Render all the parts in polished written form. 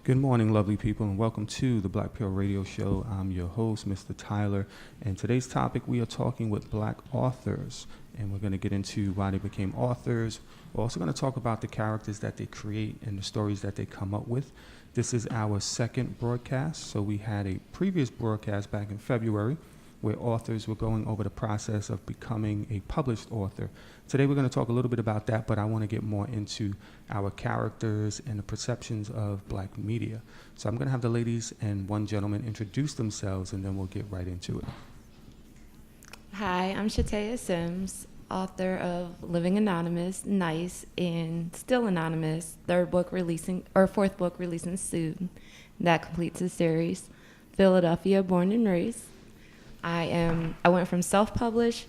Good morning, lovely people, and welcome to the Black Pill Radio Show. I'm your host, Mr. Tyler, and today's topic, we are talking with Black authors, and we're going to get into why they became authors. We're also going to talk about the characters that they create and the stories that they come up with. This is our second broadcast, so we had a previous broadcast back in February where authors were going over the process of becoming a published author. Today we're going to talk a little bit about that, but I want to get more into our characters and the perceptions of Black media. So I'm going to have the ladies and one gentleman introduce themselves, and then we'll get right into it. Hi, I'm Shatea Sims, author of Living Anonymous, Nice, and Still Anonymous, fourth book releasing soon. That completes the series. Philadelphia, born and raised. I went from self-published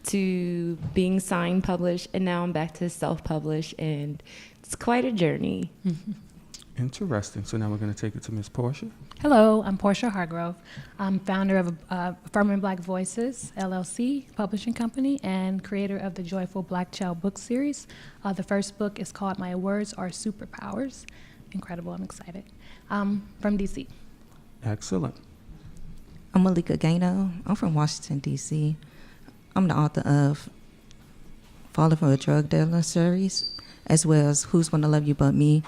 to being signed published, and now I'm back to self-published, and it's quite a journey. Interesting. So now we're going to take it to Miss Portia. Hello, I'm Portia Hargrove. I'm founder of Affirming Black Voices, LLC, publishing company, and creator of the Joyful Black Child book series. The first book is called My Words Are Superpowers. Incredible, I'm excited. From DC. Excellent. I'm Malika Gaino. I'm from Washington, D.C. I'm the author of Falling for a Drug Dealer series, as well as Who's Gonna Love You But Me,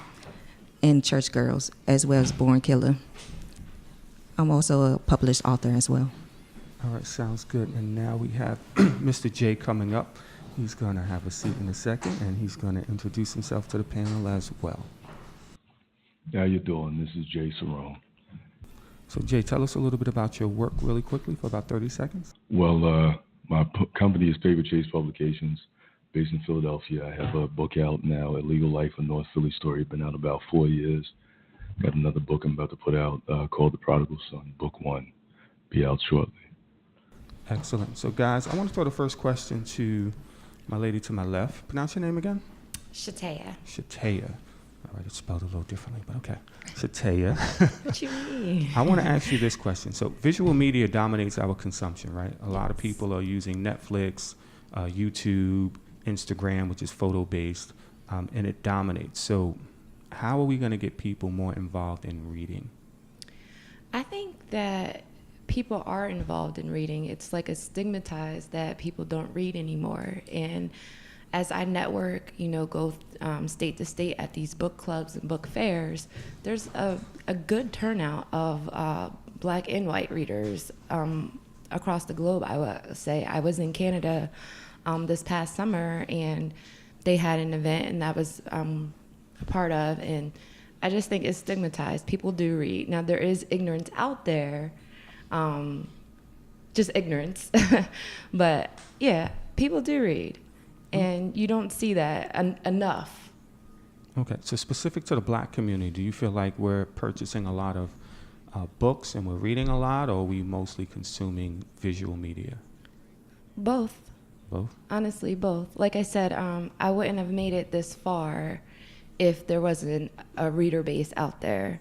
and Church Girls, as well as Born Killer. I'm also a published author as well. All right, sounds good. And now we have Mr. J coming up. He's going to have a seat in a second, and he's going to introduce himself to the panel as well. How you doing? This is Jay Cerrone. So Jay, tell us a little bit about your work really quickly for about 30 seconds. Well, my company is Paper Chase Publications, based in Philadelphia. I have a book out now, A Legal Life, a North Philly Story. Been out about 4 years. Got another book I'm about to put out called The Prodigal Son, Book 1. Be out shortly. Excellent. So guys, I want to throw the first question to my lady to my left. Pronounce your name again? Shatea. Shatea. All right, it's spelled a little differently, but okay. Shatea. What you mean? I want to ask you this question. So visual media dominates our consumption, right? A lot of people are using Netflix, YouTube, Instagram, which is photo-based, and it dominates. So how are we going to get people more involved in reading? I think that people are involved in reading. It's like a stigmatized that people don't read anymore. And as I network, go state to state at these book clubs and book fairs, there's a good turnout of Black and white readers across the globe, I would say. I was in Canada this past summer, and they had an event, and I was a part of, and I just think it's stigmatized. People do read. Now, there is ignorance out there, just ignorance. But, yeah, people do read. And you don't see that enough. Okay, so specific to the Black community, do you feel like we're purchasing a lot of books and we're reading a lot, or are we mostly consuming visual media? Both. Both? Honestly, both. Like I said, I wouldn't have made it this far if there wasn't a reader base out there.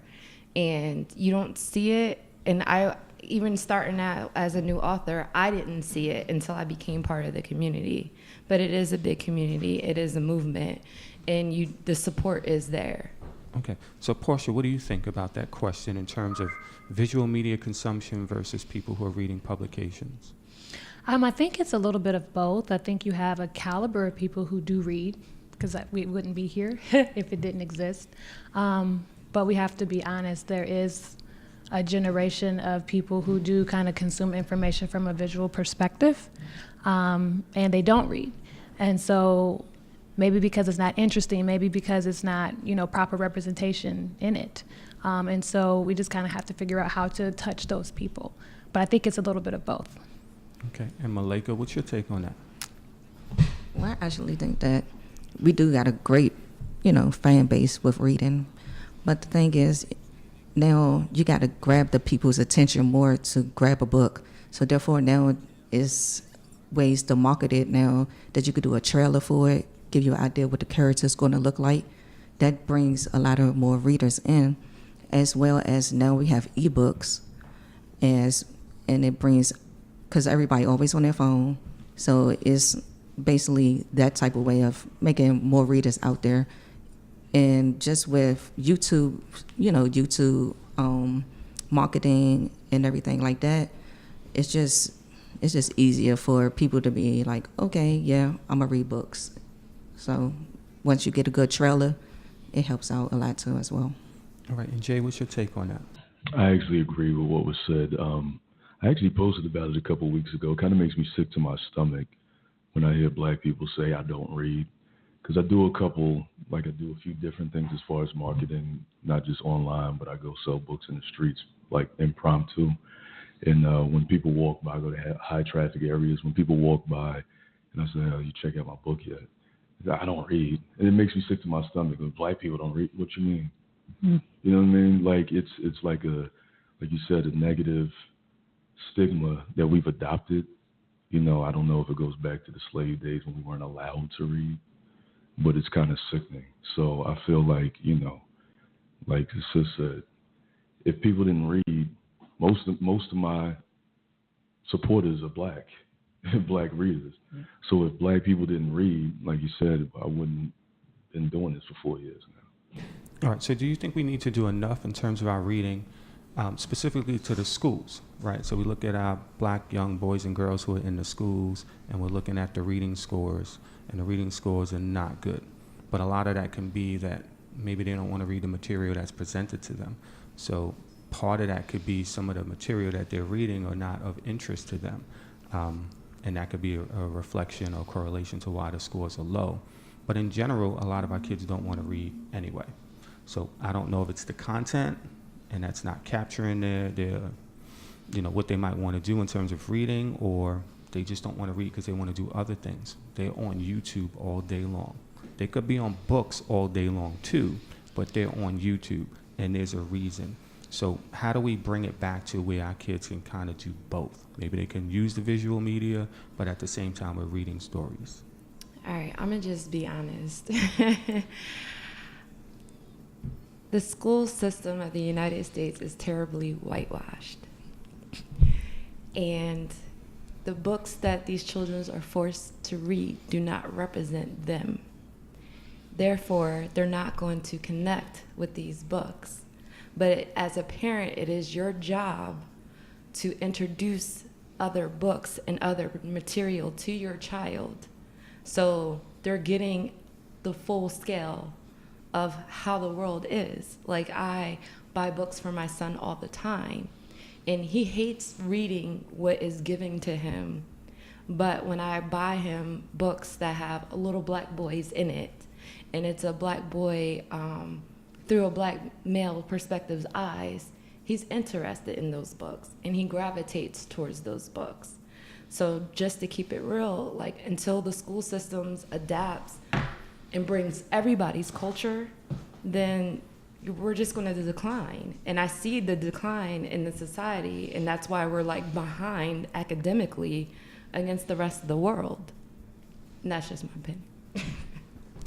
And you don't see it. And even starting out as a new author, I didn't see it until I became part of the community. But it is a big community. It is a movement, and the support is there. Okay. So, Portia, what do you think about that question in terms of visual media consumption versus people who are reading publications? I think it's a little bit of both. I think you have a caliber of people who do read, because we wouldn't be here if it didn't exist. But we have to be honest. There is a generation of people who do kind of consume information from a visual perspective, and they don't read. And so maybe because it's not interesting, maybe because it's not, proper representation in it. And so we just kind of have to figure out how to touch those people. But I think it's a little bit of both. Okay. And Malika, what's your take on that? Well, I actually think that we do got a great, fan base with reading. But the thing is, now you got to grab the people's attention more to grab a book. So therefore now is ways to market it now that you could do a trailer for it, give you an idea what the character's going to look like. That brings a lot of more readers in, as well as now we have ebooks, and it brings, because everybody always on their phone, so it's basically that type of way of making more readers out there And just with YouTube, YouTube marketing and everything like that, it's just easier for people to be like, okay, yeah, I'm gonna read books. So once you get a good trailer, it helps out a lot too as well. All right, and Jay, what's your take on that? I actually agree with what was said. I actually posted about it a couple of weeks ago. It kind of makes me sick to my stomach when I hear black people say I don't read. Because I do a few different things as far as marketing, not just online, but I go sell books in the streets, like impromptu. And when people walk by, I go to high traffic areas. When people walk by and I say, oh, you check out my book yet? I don't read. And it makes me sick to my stomach. When black people don't read, what you mean? Mm. You know what I mean? Like it's like like you said, a negative stigma that we've adopted. I don't know if it goes back to the slave days when we weren't allowed to read, but it's kind of sickening. So I feel like, like the sis said, if people didn't read, most of my supporters are black, black readers. Mm-hmm. So if black people didn't read, like you said, I wouldn't been doing this for 4 years now. All right, so do you think we need to do enough in terms of our reading, specifically to the schools, right? So we look at our black young boys and girls who are in the schools, and we're looking at the reading scores, and the reading scores are not good. But a lot of that can be that maybe they don't want to read the material that's presented to them. So part of that could be some of the material that they're reading are not of interest to them. And that could be a reflection or correlation to why the scores are low. But in general, a lot of our kids don't want to read anyway. So I don't know if it's the content and that's not capturing their what they might want to do in terms of reading, or they just don't want to read because they want to do other things. They're on YouTube all day long. They could be on books all day long too, but they're on YouTube, and there's a reason. So how do we bring it back to where our kids can kind of do both? Maybe they can use the visual media, but at the same time we're reading stories. All right, I'm going to just be honest. The school system of the United States is terribly whitewashed. And the books that these children are forced to read do not represent them. Therefore, they're not going to connect with these books. But as a parent, it is your job to introduce other books and other material to your child, so they're getting the full scale of how the world is. Like, I buy books for my son all the time, and he hates reading what is given to him. But when I buy him books that have little black boys in it, and it's a black boy through a black male perspective's eyes, he's interested in those books, and he gravitates towards those books. So just to keep it real, like, until the school systems adapts and brings everybody's culture, then we're just going to decline. And I see the decline in the society, and that's why we're like behind academically against the rest of the world. And that's just my opinion.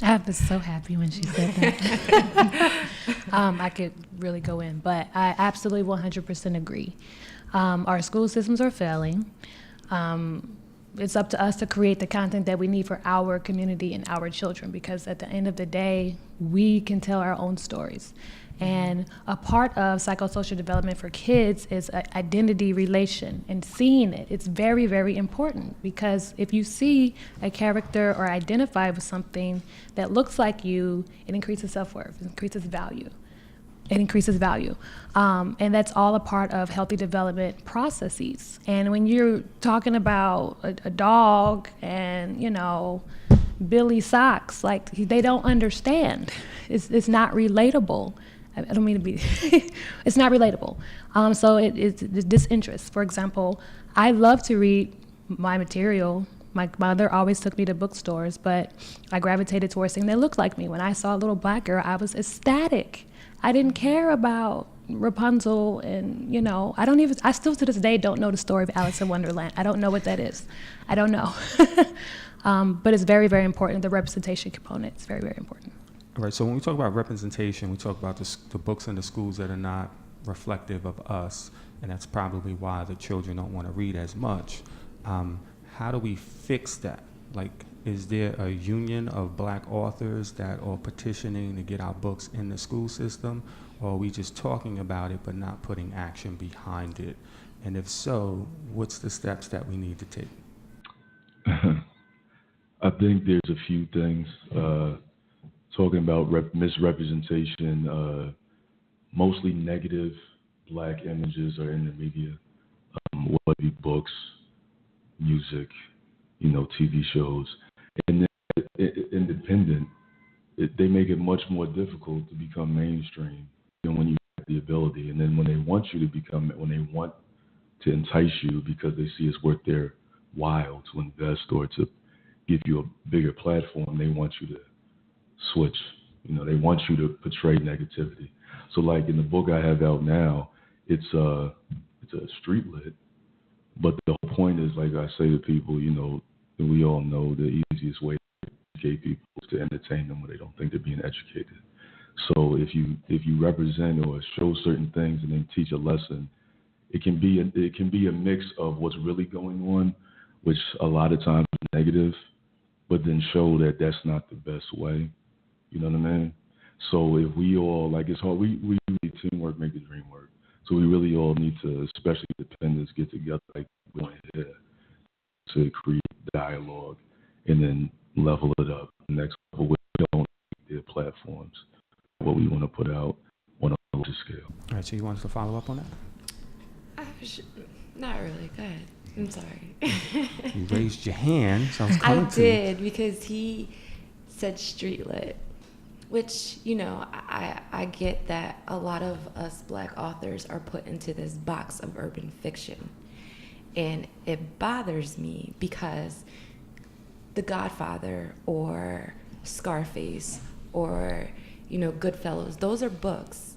I was so happy when she said that. I could really go in, but I absolutely 100% agree. Our school systems are failing. It's up to us to create the content that we need for our community and our children, because at the end of the day, we can tell our own stories. And a part of psychosocial development for kids is identity relation and seeing it. It's very, very important, because if you see a character or identify with something that looks like you, it increases self-worth, it increases value. It increases value. And that's all a part of healthy development processes. And when you're talking about a dog and, Billy Socks, like, they don't understand. It's not relatable. I don't mean to be, it's not relatable. So it's disinterest. For example, I love to read my material. My mother always took me to bookstores, but I gravitated towards things that looked like me. When I saw a little black girl, I was ecstatic. I didn't care about Rapunzel and, I still to this day don't know the story of Alice in Wonderland. I don't know what that is. I don't know. But it's very, very important. The representation component is very, very important. All right, so when we talk about representation, we talk about the books in the schools that are not reflective of us, and that's probably why the children don't want to read as much. How do we fix that, Like, is there a union of black authors that are petitioning to get our books in the school system? Or are we just talking about it but not putting action behind it? And if so, what's the steps that we need to take? I think there's a few things. Talking about misrepresentation, mostly negative black images are in the media, whether it be books, music, TV shows. And then independent, they make it much more difficult to become mainstream than when you have the ability. And then when they want to entice you because they see it's worth their while to invest or to give you a bigger platform, they want you to switch. They want you to portray negativity. So like in the book I have out now, it's a street lit, but the whole point is, like I say to people, that we all know the easiest way to educate people is to entertain them when they don't think they're being educated. So if you represent or show certain things and then teach a lesson, it can be a mix of what's really going on, which a lot of times is negative, but then show that that's not the best way. You know what I mean? So if we all, like, it's hard, we need teamwork, make the dream work. So we really all need to, especially independents, get together like we're doing here to create dialogue and then level it up. The next level, we don't need their platforms, what we want to put out on a larger scale. All right, so you want us to follow up on that? Not really. Go ahead. I'm sorry. You raised your hand, so I was coming to you. I did, because he said street lit, which, I get that a lot of us black authors are put into this box of urban fiction. And it bothers me because The Godfather or Scarface or, Goodfellas, those are books.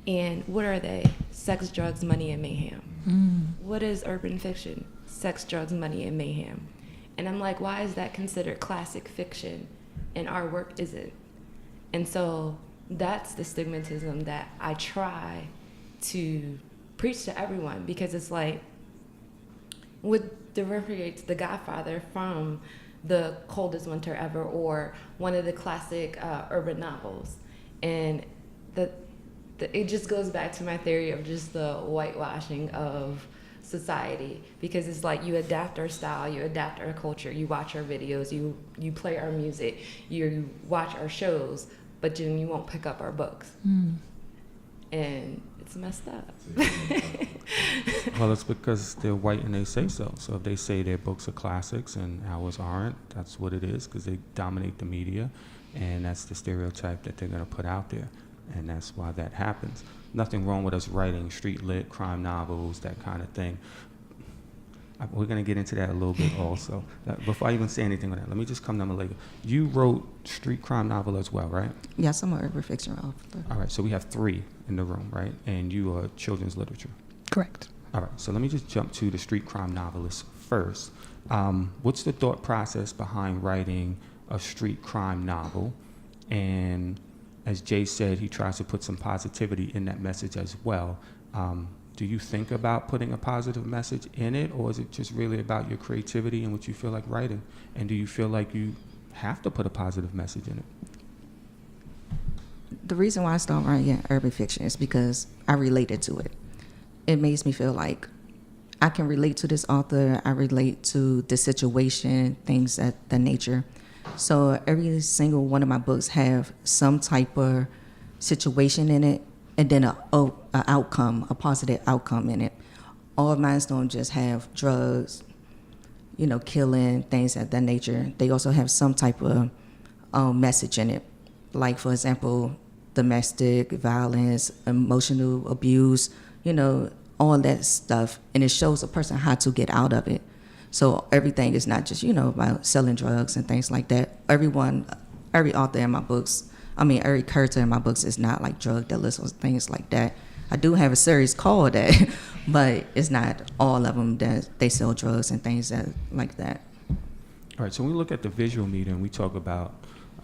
And what are they? Sex, drugs, money, and mayhem. What is urban fiction? Sex, drugs, money, and mayhem. And I'm like, why is that considered classic fiction and our work isn't? And so that's the stigmatism that I try to preach to everyone, because it's like, what differentiates The Godfather from The Coldest Winter Ever or one of the classic urban novels? And it just goes back to my theory of just the whitewashing of society, because it's like you adapt our style, you adapt our culture, you watch our videos, you play our music, you watch our shows, but then you won't pick up our books. And it's messed up. Well, it's because they're white and they say so. So if they say their books are classics and ours aren't, that's what it is, because they dominate the media, and that's the stereotype that they're going to put out there. And that's why that happens. Nothing wrong with us writing street lit crime novels, that kind of thing. We're going to get into that a little bit also. Before I even say anything on that, let me just come to Malika. You wrote street crime novel as well, right? Yes, I'm an urban fiction author. All right, so we have 3 in the room, right? And you are children's literature. Correct. All right, so let me just jump to the street crime novelist first. What's the thought process behind writing a street crime novel? And as Jay said, he tries to put some positivity in that message as well. Do you think about putting a positive message in it, or is it just really about your creativity and what you feel like writing? And do you feel like you have to put a positive message in it? The reason why I started writing urban fiction is because I related to it. It makes me feel like I can relate to this author, I relate to the situation, things of that nature. So every single one of my books have some type of situation in it, and then a outcome, a positive outcome in it. All of mine don't just have drugs, killing, things of that nature. They also have some type of message in it. Like, for example, domestic violence, emotional abuse, all that stuff. And it shows a person how to get out of it. So everything is not just, about selling drugs and things like that. Every author in my books, every character in my books is not like drug dealers or things like that. I do have a series called that, but it's not all of them that they sell drugs and things like that. All right, so when we look at the visual media and we talk about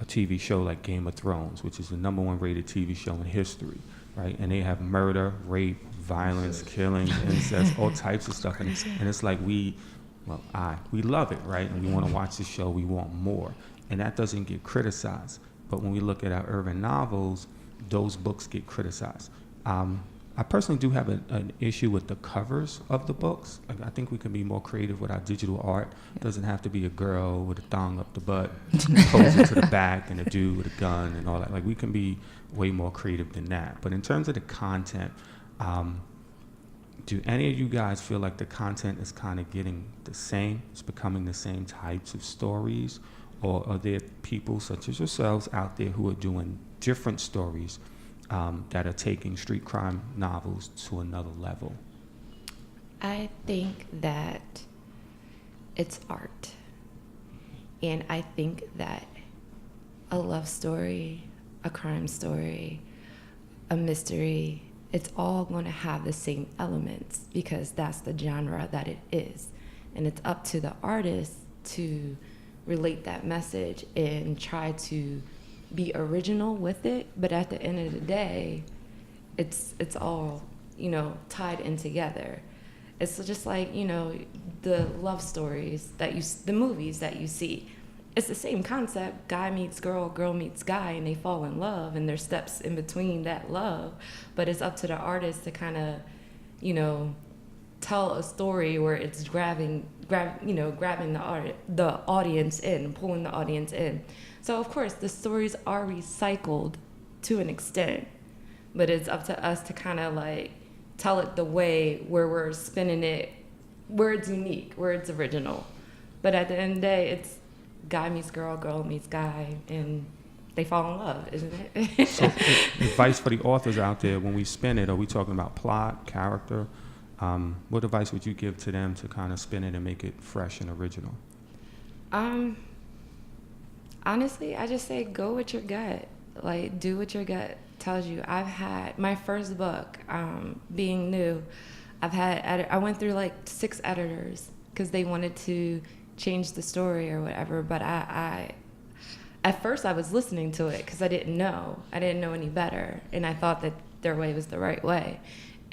a TV show like Game of Thrones, which is the #1 rated TV show in history, right? And they have murder, rape, violence, killing, incest, all types of stuff. And it's like we we love it, right? And we want to watch the show, we want more. And that doesn't get criticized. But when we look at our urban novels, those books get criticized. I personally do have an issue with the covers of the books. Like, I think we can be more creative with our digital art. It doesn't have to be a girl with a thong up the butt, posing to the back, and a dude with a gun and all that. Like, we can be way more creative than that. But in terms of the content, do any of you guys feel like the content is kind of getting the same? It's becoming the same types of stories? Or are there people such as yourselves out there who are doing different stories that are taking street crime novels to another level? I think that it's art. And I think that a love story, a crime story, a mystery, it's all going to have the same elements because that's the genre that it is. And it's up to the artist to relate that message and try to be original with it, but at the end of the day, it's all, tied in together. It's just like, the love stories the movies that you see. It's the same concept, guy meets girl, girl meets guy, and they fall in love, and there's steps in between that love, but it's up to the artist to kind of, tell a story where it's grabbing the audience in, pulling the audience in. So of course the stories are recycled to an extent, but it's up to us to kind of like tell it the way where we're spinning it, where it's unique, where it's original. But at the end of the day, it's guy meets girl, girl meets guy, and they fall in love, isn't it? So advice for the authors out there, when we spin it, are we talking about plot, character? What advice would you give to them to kind of spin it and make it fresh and original? Honestly, I just say go with your gut. Like, do what your gut tells you. I've had my first book, being new, I went through like 6 editors because they wanted to change the story or whatever, but I at first I was listening to it because I didn't know any better, and I thought that their way was the right way.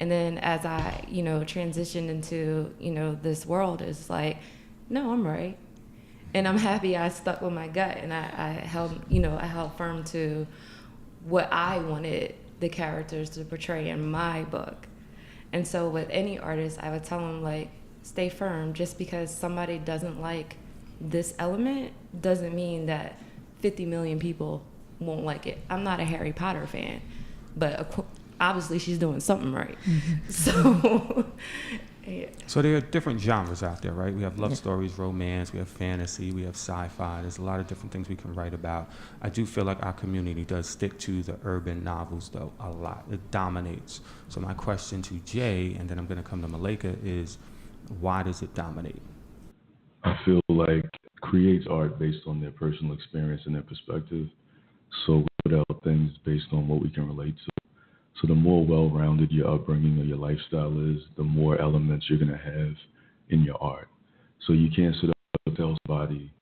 And then as I, transitioned into, this world, it's like, no, I'm right. And I'm happy I stuck with my gut, and I held firm to what I wanted the characters to portray in my book. And so with any artist, I would tell them, like, stay firm. Just because somebody doesn't like this element doesn't mean that 50 million people won't like it. I'm not a Harry Potter fan, but obviously she's doing something right. So, yeah. So there are different genres out there, right? We have love stories, romance, we have fantasy, we have sci-fi. There's a lot of different things we can write about. I do feel like our community does stick to the urban novels, though, a lot. It dominates. So my question to Jay, and then I'm going to come to Malika, is why does it dominate? I feel like creates art based on their personal experience and their perspective. So we put out things based on what we can relate to. So the more well-rounded your upbringing or your lifestyle is, the more elements you're going to have in your art. So you can't sit up and tell somebody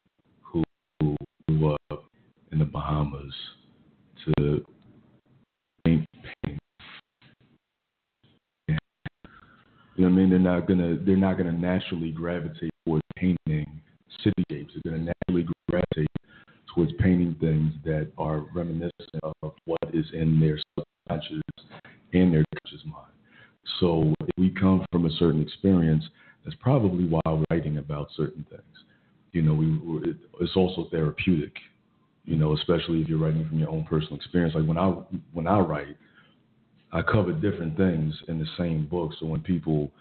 who grew up in the Bahamas to paint. You know what I mean? They're not gonna naturally gravitate towards painting cityscapes. They're gonna naturally gravitate towards painting things that are reminiscent of what is in their subconscious and their conscious mind. So if we come from a certain experience, that's probably why we're writing about certain things. It's also therapeutic, especially if you're writing from your own personal experience. Like when I write, I cover different things in the same book. So when people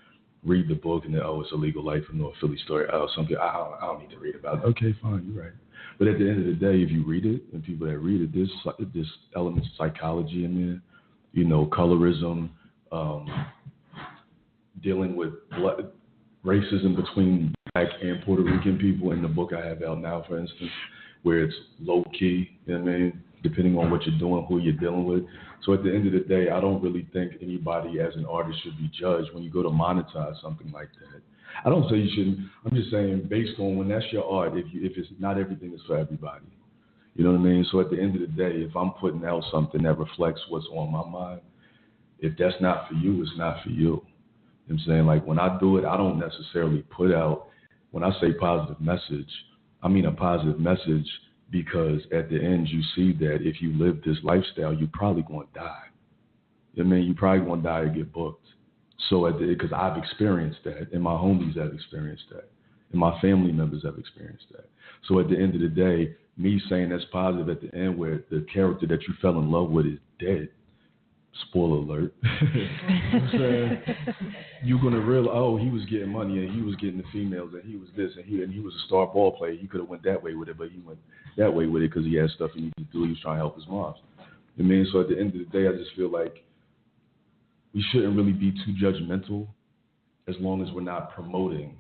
read the book and it's a legal life in North Philly story, something I don't need to read about it. Okay, fine, you're right. But at the end of the day, if you read it, and people that read it, there's elements of psychology in there, colorism, dealing with racism between Black and Puerto Rican people in the book I have out now, for instance, where it's low key, depending on what you're doing, who you're dealing with. So at the end of the day, I don't really think anybody as an artist should be judged when you go to monetize something like that. I don't say you shouldn't. I'm just saying based on when that's your art, if it's not everything is for everybody. You know what I mean? So at the end of the day, if I'm putting out something that reflects what's on my mind, if that's not for you, it's not for you. You know what I'm saying? Like when I do it, I don't necessarily put out when I say positive message, I mean a positive message because at the end you see that if you live this lifestyle, you're probably going to die. I mean, you're probably going to die or get booked. So because I've experienced that, and my homies have experienced that, and my family members have experienced that. So at the end of the day, me saying that's positive at the end where the character that you fell in love with is dead, spoiler alert, you're going to realize, oh, he was getting money and he was getting the females and he was this and he was a star ball player. He could have went that way with it, but he went that way with it because he had stuff he needed to do. He was trying to help his mom. I mean, so at the end of the day, I just feel like we shouldn't really be too judgmental as long as we're not promoting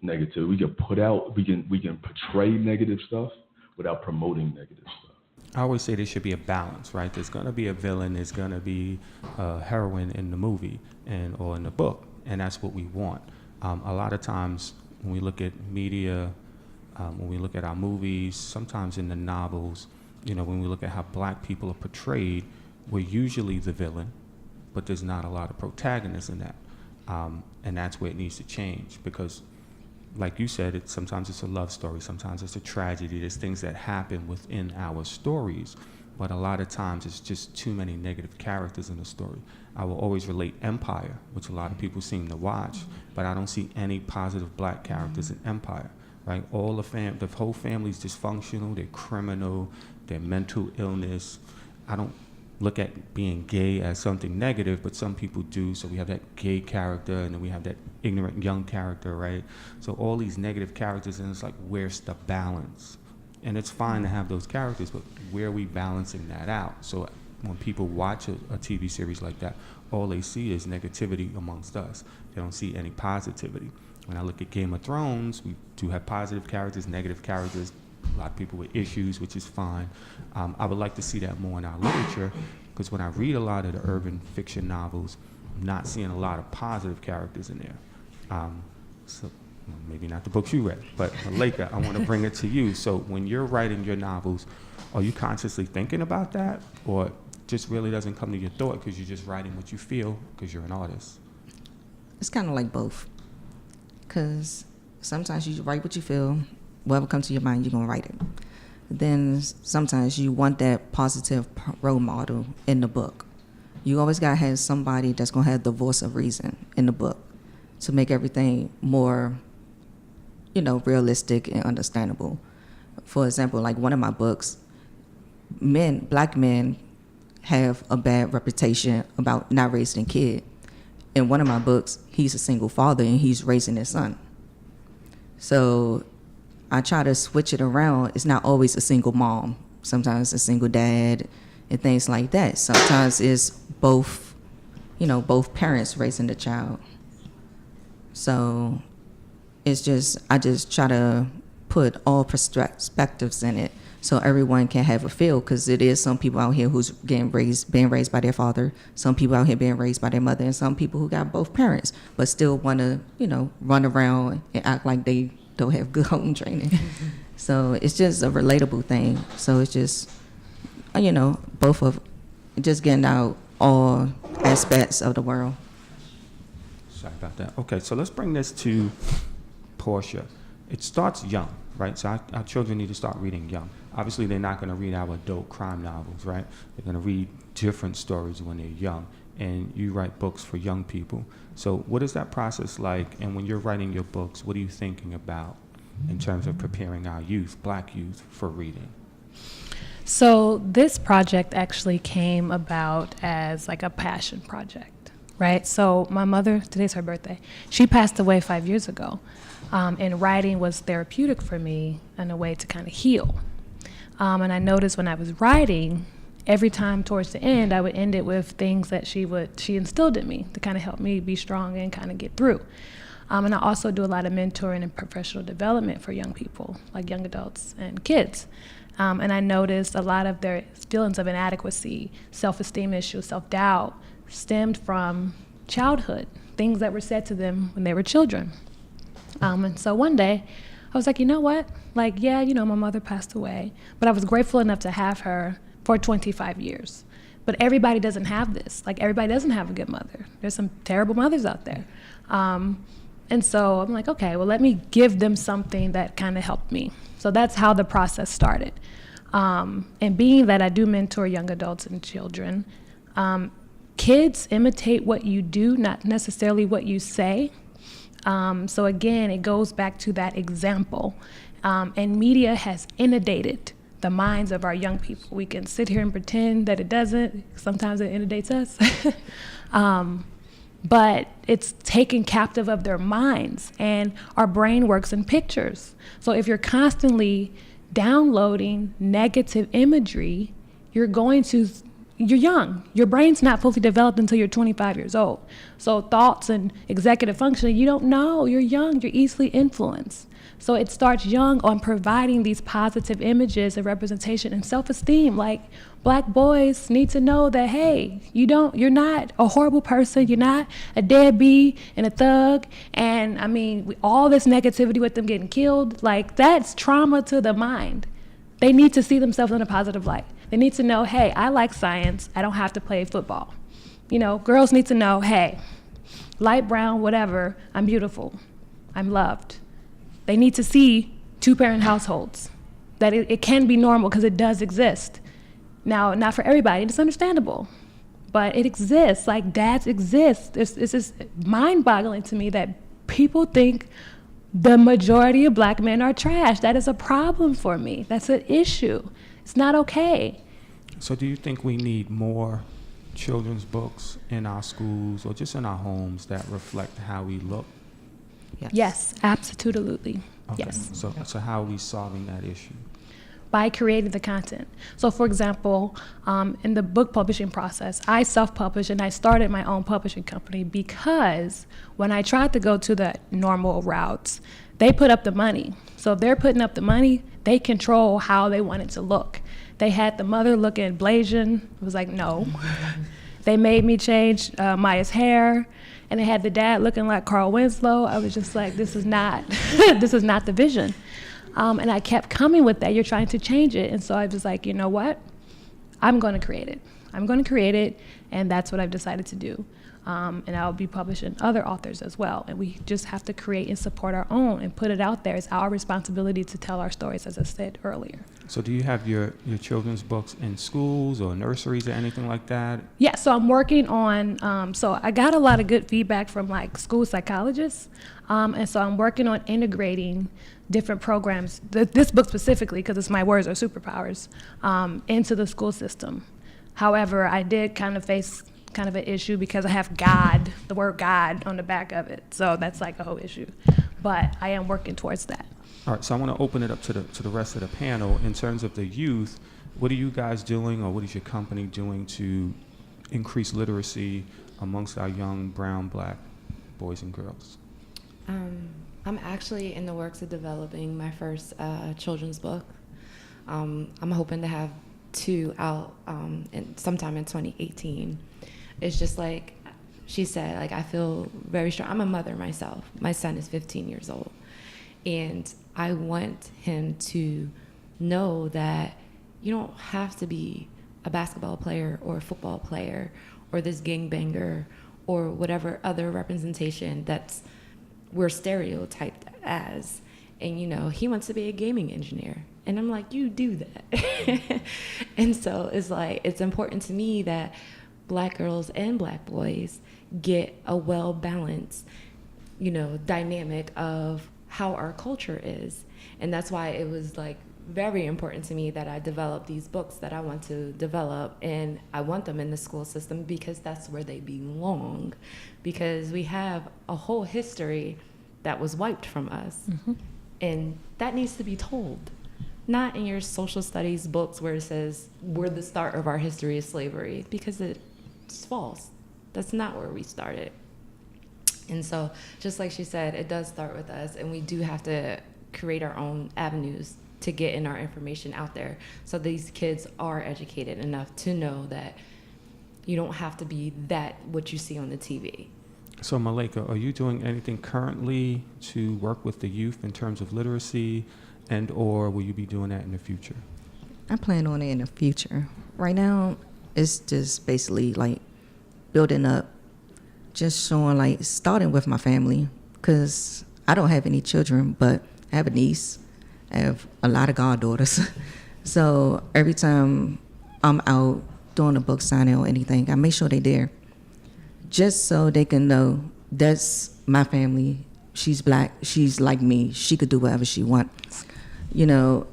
negative. We can portray negative stuff without promoting negative stuff. I always say there should be a balance, right? There's going to be a villain, there's going to be a heroine in the movie or in the book, and that's what we want. A lot of times when we look at media, when we look at our movies, sometimes in the novels, when we look at how black people are portrayed, we're usually the villain, but there's not a lot of protagonists in that. And that's where it needs to change because, like you said, sometimes it's a love story, sometimes it's a tragedy. There's things that happen within our stories, but a lot of times it's just too many negative characters in the story. I will always relate Empire, which a lot of people seem to watch, but I don't see any positive black characters in Empire, right? The whole family's dysfunctional, they're criminal, they're mental illness. I don't look at being gay as something negative, but some people do. So we have that gay character, and then we have that ignorant young character, right? So all these negative characters, and it's like, where's the balance? And it's fine to have those characters, but where are we balancing that out? So when people watch a TV series like that, all they see is negativity amongst us. They don't see any positivity. When I look at Game of Thrones, we do have positive characters, negative characters, a lot of people with issues, which is fine. I would like to see that more in our literature, because when I read a lot of the urban fiction novels, I'm not seeing a lot of positive characters in there. So maybe not the books you read, but Malika, I want to bring it to you. So when you're writing your novels, are you consciously thinking about that, or just really doesn't come to your thought because you're just writing what you feel because you're an artist? It's kind of like both, because sometimes you write what you feel. Whatever comes to your mind, you're going to write it. Then sometimes you want that positive role model in the book. You always got to have somebody that's going to have the voice of reason in the book to make everything more, realistic and understandable. For example, like one of my books, black men have a bad reputation about not raising a kid. In one of my books, he's a single father and he's raising his son. So I try to switch it around. It's not always a single mom. Sometimes a single dad and things like that. Sometimes it's both parents raising the child. So I just try to put all perspectives in it so everyone can have a feel, because it is some people out here who's being raised by their father, some people out here being raised by their mother, and some people who got both parents but still want to, run around and act like they don't have good home training. So it's just a relatable thing. So it's just, both of just getting out all aspects of the world. Sorry about that. Okay, so let's bring this to Portia. It starts young, right? So our children need to start reading young. Obviously, they're not going to read our adult crime novels, right? They're going to read different stories when they're young. And you write books for young people. So what is that process like? And when you're writing your books, what are you thinking about in terms of preparing our youth, black youth, for reading? So this project actually came about as like a passion project, right? So my mother, today's her birthday, she passed away 5 years ago. And writing was therapeutic for me and a way to kind of heal. And I noticed when I was writing, every time towards the end, I would end it with things that she instilled in me to kind of help me be strong and kind of get through. And I also do a lot of mentoring and professional development for young people, like young adults and kids. And I noticed a lot of their feelings of inadequacy, self-esteem issues, self-doubt stemmed from childhood, things that were said to them when they were children. And so one day, I was like, you know what? Like, yeah, my mother passed away, but I was grateful enough to have her for 25 years. But everybody doesn't have this. Like, everybody doesn't have a good mother. There's some terrible mothers out there. And so I'm like, okay, well, let me give them something that kind of helped me. So that's how the process started. And being that I do mentor young adults and children, kids imitate what you do, not necessarily what you say. So again, it goes back to that example. And media has inundated the minds of our young people. We can sit here and pretend that it doesn't. Sometimes it inundates us. But it's taken captive of their minds, and our brain works in pictures. So if you're constantly downloading negative imagery, you're young. Your brain's not fully developed until you're 25 years old. So thoughts and executive functioning, you don't know. You're young, you're easily influenced. So it starts young on providing these positive images of representation and self-esteem. Like, Black boys need to know that, hey, you're not a horrible person, you're not a deadbeat and a thug. And I mean, all this negativity with them getting killed, like, that's trauma to the mind. They need to see themselves in a positive light. They need to know, hey, I like science, I don't have to play football. Girls need to know, hey, light brown, whatever, I'm beautiful, I'm loved. They need to see two-parent households, that it can be normal because it does exist. Now, not for everybody, it's understandable, but it exists, like dads exist. It's just mind-boggling to me that people think the majority of Black men are trash. That is a problem for me. That's an issue. It's not okay. So do you think we need more children's books in our schools or just in our homes that reflect how we look? Yes, absolutely. Okay. Yes. So how are we solving that issue? By creating the content. So for example, in the book publishing process, I self-published and I started my own publishing company because when I tried to go to the normal routes, they put up the money. So if they're putting up the money, they control how they want it to look. They had the mother looking Blasian. It was like, no. They made me change Maya's hair, and they had the dad looking like Carl Winslow. I was just like, this is not, this is not the vision. And I kept coming with that. You're trying to change it. And so I was like, you know what? I'm going to create it. I'm going to create it, and that's what I've decided to do. And I'll be publishing other authors as well. And we just have to create and support our own and put it out there. It's our responsibility to tell our stories, as I said earlier. So do you have your children's books in schools or nurseries or anything like that? Yeah, so I'm working on, so I got a lot of good feedback from like school psychologists. And so I'm working on integrating different programs, this book specifically, because it's My Words Are Superpowers, into the school system. However, I did kind of face kind of an issue because I have God, the word God, on the back of it. So that's like a whole issue. But I am working towards that. All right, so I want to open it up to the rest of the panel. In terms of the youth, what are you guys doing, or what is your company doing to increase literacy amongst our young brown, Black boys and girls? I'm actually in the works of developing my first children's book. I'm hoping to have 2 out sometime in 2018. It's just like she said, like, I feel very strong. I'm a mother myself. My son is 15 years old. And I want him to know that you don't have to be a basketball player or a football player or this gangbanger or whatever other representation that's we're stereotyped as. And, he wants to be a gaming engineer. And I'm like, you do that. And so it's like, it's important to me that Black girls and Black boys get a well-balanced, dynamic of how our culture is. And that's why it was like very important to me that I develop these books that I want to develop, and I want them in the school system because that's where they belong, because we have a whole history that was wiped from us. Mm-hmm. And that needs to be told. Not in your social studies books where it says we're the start of our history is slavery, because it's false. That's not where we started. And so, just like she said, it does start with us, and we do have to create our own avenues to get in our information out there so these kids are educated enough to know that you don't have to be what you see on the TV. So Malika, are you doing anything currently to work with the youth in terms of literacy, and or will you be doing that in the future? I plan on it in the future. Right now, it's just basically like building up, just showing, like, starting with my family, because I don't have any children, but I have a niece. I have a lot of goddaughters. So every time I'm out doing a book signing or anything, I make sure they're there, just so they can know that's my family. She's black. She's like me. She could do whatever she wants. You know,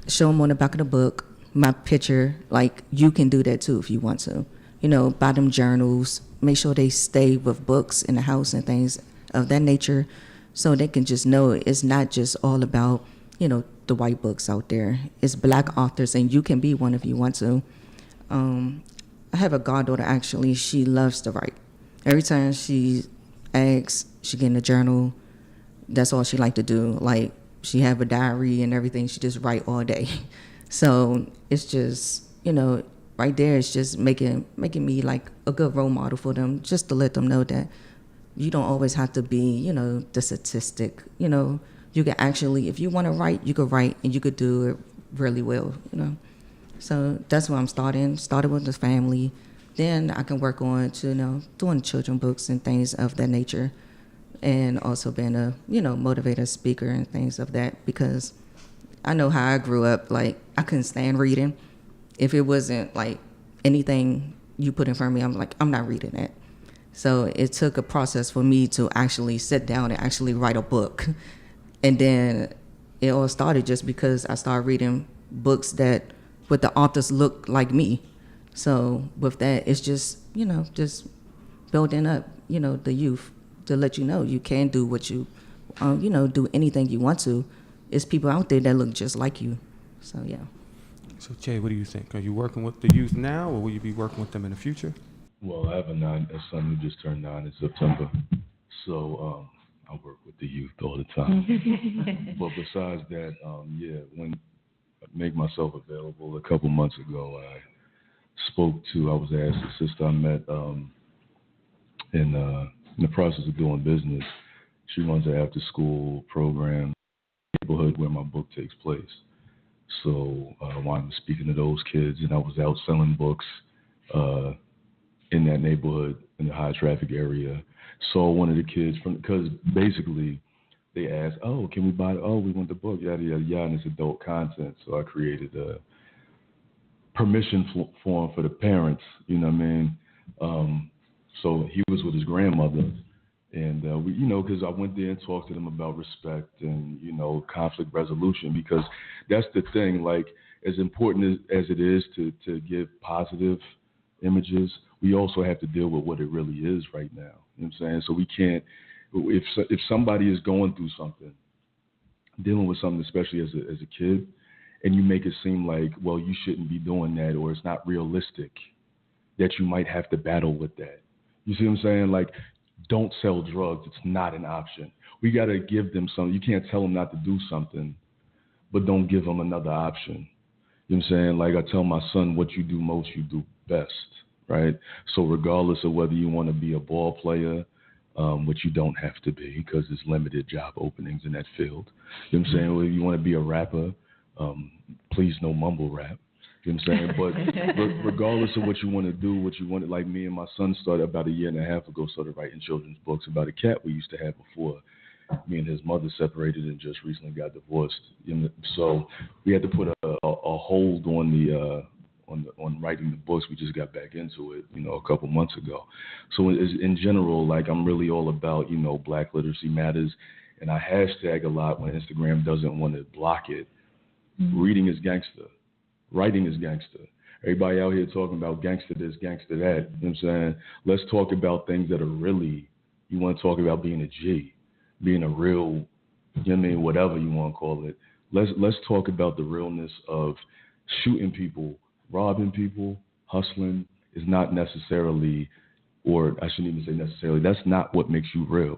show them on the back of the book, my picture, like you can do that too if you want to. You know, buy them journals, make sure they stay with books in the house and things of that nature, so they can just know it's not just all about, you know, the white books out there. It's black authors, and you can be one if you want to. I have a goddaughter, actually. She loves to write. Every time she asks, she get in a journal. That's all she like to do. Like, she have a diary and everything. She just write all day. So it's just, you know, right there, it's just making me like a good role model for them, just to let them know that you don't always have to be, you know, the statistic. You know, you can actually, if you want to write, you could write, and you could do it really well, you know. So that's where I'm started with the family. Then I can work on to, you know, doing children books and things of that nature, and also being a, you know, motivator, speaker, and things of that, because I know how I grew up. Like, I couldn't stand reading. If it wasn't like anything you put in front of me, I'm like, I'm not reading that. So it took a process for me to actually sit down and actually write a book. And then it all started just because I started reading books that with the authors look like me. So with that, it's just, you know, just building up, you know, the youth, to let you know you can do what you, you know, do anything you want to. It's people out there that look just like you. So, yeah. So, Jay, what do you think? Are you working with the youth now, or will you be working with them in the future? Well, I have a son who just turned 9 in September, so I work with the youth all the time. But besides that, yeah, when I make myself available, a couple months ago, I was asked a sister I met in the process of doing business. She runs an after-school program in the neighborhood where my book takes place. So I wanted to speak to those kids, and I was out selling books in that neighborhood in the high traffic area. Saw one of the kids because basically they asked, "Oh, can we buy it? Oh, we want the book, yada yada yada," and it's adult content. So I created a permission form for the parents. You know what I mean? So he was with his grandmother, and we, you know, because I went there and talked to them about respect and, you know, conflict resolution, because that's the thing. Like, as important as it is to give positive images, we also have to deal with what it really is right now. You know what I'm saying? So we can't, if somebody is going through something, dealing with something, especially as a kid, and you make it seem like, well, you shouldn't be doing that, or it's not realistic, that you might have to battle with that. You see what I'm saying? Like, don't sell drugs. It's not an option. We got to give them something. You can't tell them not to do something, but don't give them another option. You know what I'm saying? Like, I tell my son, what you do most, you do best, right? So regardless of whether you want to be a ball player, which you don't have to be because there's limited job openings in that field. You know what I'm saying? Well, if you want to be a rapper, please no mumble rap. You know what I'm saying? But regardless of what you want to do, what you want, like me and my son started about a year and a half ago, started writing children's books about a cat we used to have before me and his mother separated and just recently got divorced. You know, so we had to put a hold on on writing the books. We just got back into it, you know, a couple months ago. So in general, like, I'm really all about, you know, Black Literacy Matters, and I hashtag a lot when Instagram doesn't want to block it. Mm-hmm. Reading is gangster. Writing is gangster. Everybody out here talking about gangster this, gangster that. You know what I'm saying? Let's talk about things that are really, you want to talk about being a G, being a real, you know what I mean, whatever you want to call it. Let's talk about the realness of shooting people, robbing people, hustling is not necessarily, or I shouldn't even say necessarily, that's not what makes you real. You know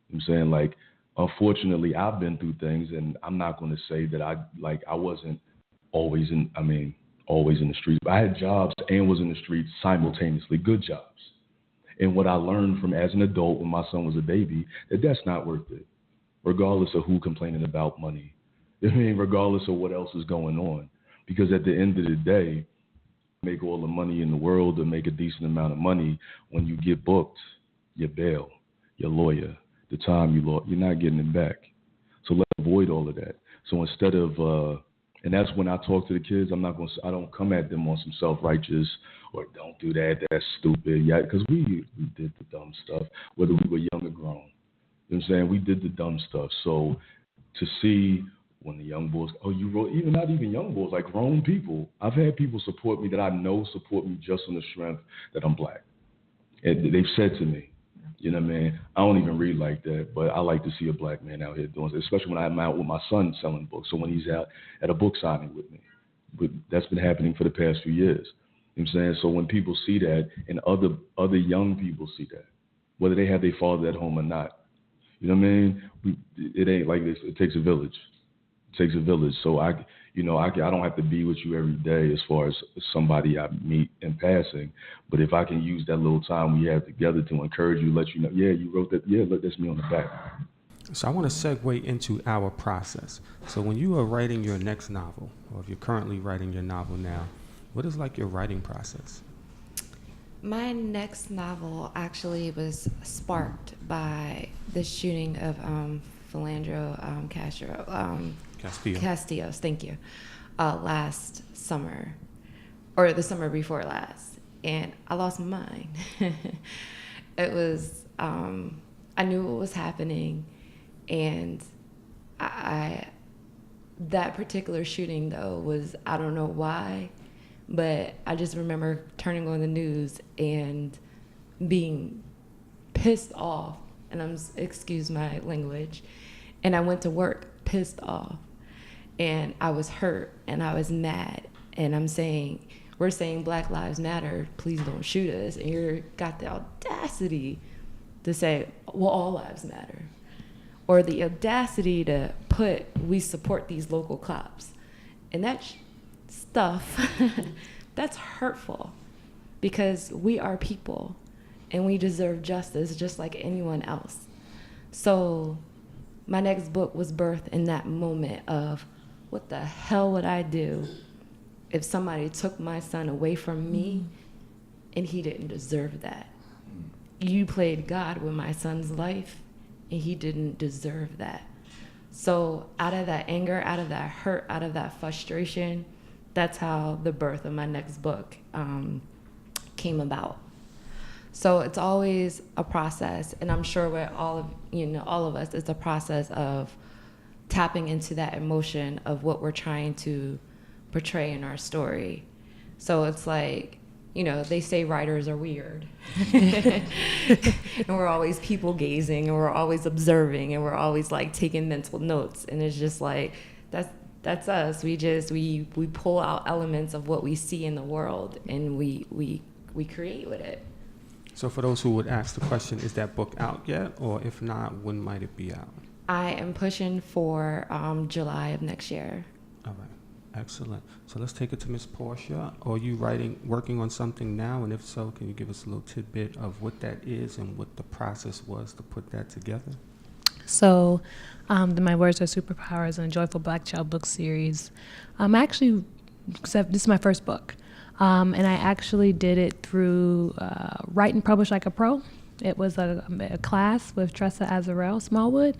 what I'm saying? Like, unfortunately, I've been through things, and I'm not going to say that I wasn't always in the streets. But I had jobs and was in the streets simultaneously, good jobs. And what I learned from as an adult when my son was a baby, that's not worth it, regardless of who complaining about money. I mean, regardless of what else is going on. Because at the end of the day, make all the money in the world or make a decent amount of money, when you get booked, your bail, your lawyer, the time you lost, you're not getting it back. So let's avoid all of that. So instead of, and that's when I talk to the kids, I don't come at them on some self-righteous or don't do that, that's stupid. Yeah, because we did the dumb stuff, whether we were young or grown. You know what I'm saying? We did the dumb stuff. So to see when the young boys, you wrote, even not even young boys, like grown people. I've had people support me that I know support me just on the strength that I'm black. And they've said to me, you know what I mean? I don't even read like that, but I like to see a black man out here doing it, especially when I'm out with my son selling books, or when he's out at a book signing with me. But that's been happening for the past few years. You know what I'm saying? So when people see that, and other young people see that, whether they have their father at home or not, you know what I mean? It ain't like this. It takes a village. It takes a village. So I don't have to be with you every day as far as somebody I meet in passing. But if I can use that little time we have together to encourage you, let you know, yeah, you wrote that. Yeah, look, that's me on the back. So I want to segue into our process. So when you are writing your next novel, or if you're currently writing your novel now, what is like your writing process? My next novel actually was sparked by the shooting of Philandro Castillo's, thank you, last summer, or the summer before last, and I lost my mind. It was, I knew what was happening, and that particular shooting though was, I don't know why, but I just remember turning on the news and being pissed off, and excuse my language, and I went to work pissed off, and I was hurt, and I was mad, and we're saying Black Lives Matter, please don't shoot us, and you got the audacity to say, well, all lives matter, or the audacity to put, we support these local cops, and that stuff, that's hurtful, because we are people and we deserve justice just like anyone else. So my next book was birthed in that moment of, what the hell would I do if somebody took my son away from me and he didn't deserve that? You played God with my son's life and he didn't deserve that. So out of that anger, out of that hurt, out of that frustration, that's how the birth of my next book came about. So it's always a process, and I'm sure with all of us, it's a process of tapping into that emotion of what we're trying to portray in our story. So it's like, they say writers are weird. And we're always people gazing, and we're always observing, and we're always like taking mental notes, and it's just like, that's us. We pull out elements of what we see in the world, and we create with it. So for those who would ask the question, is that book out yet? Or if not, when might it be out? I am pushing for July of next year. All right, excellent. So let's take it to Miss Portia. Are you working on something now? And if so, can you give us a little tidbit of what that is and what the process was to put that together? So, My Words Are Superpowers and a Joyful Black Child book series. This is my first book. And I actually did it through Write and Publish Like a Pro. It was a class with Tressa Azarel Smallwood,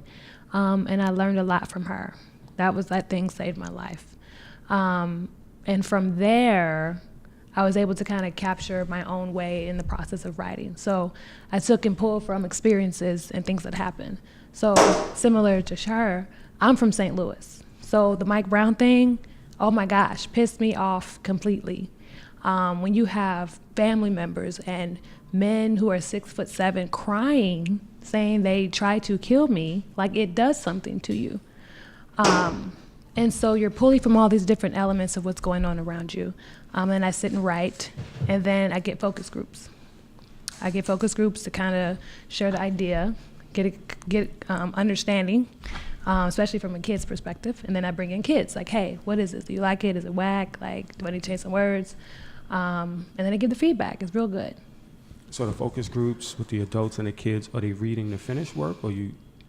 and I learned a lot from her. That thing saved my life. And from there, I was able to kind of capture my own way in the process of writing. So I took and pulled from experiences and things that happened. So similar to Shar, I'm from St. Louis. So the Mike Brown thing, oh my gosh, pissed me off completely. When you have family members and men who are 6'7" crying, saying they tried to kill me, like it does something to you. And so you're pulling from all these different elements of what's going on around you. And I sit and write, and then I get focus groups. I get focus groups to kind of share the idea, get understanding, especially from a kid's perspective. And then I bring in kids, like, hey, what is this? Do you like it? Is it whack? Like, do I need to change some words? And then I give the feedback. It's real good. So the focus groups with the adults and the kids, are they reading the finished work, or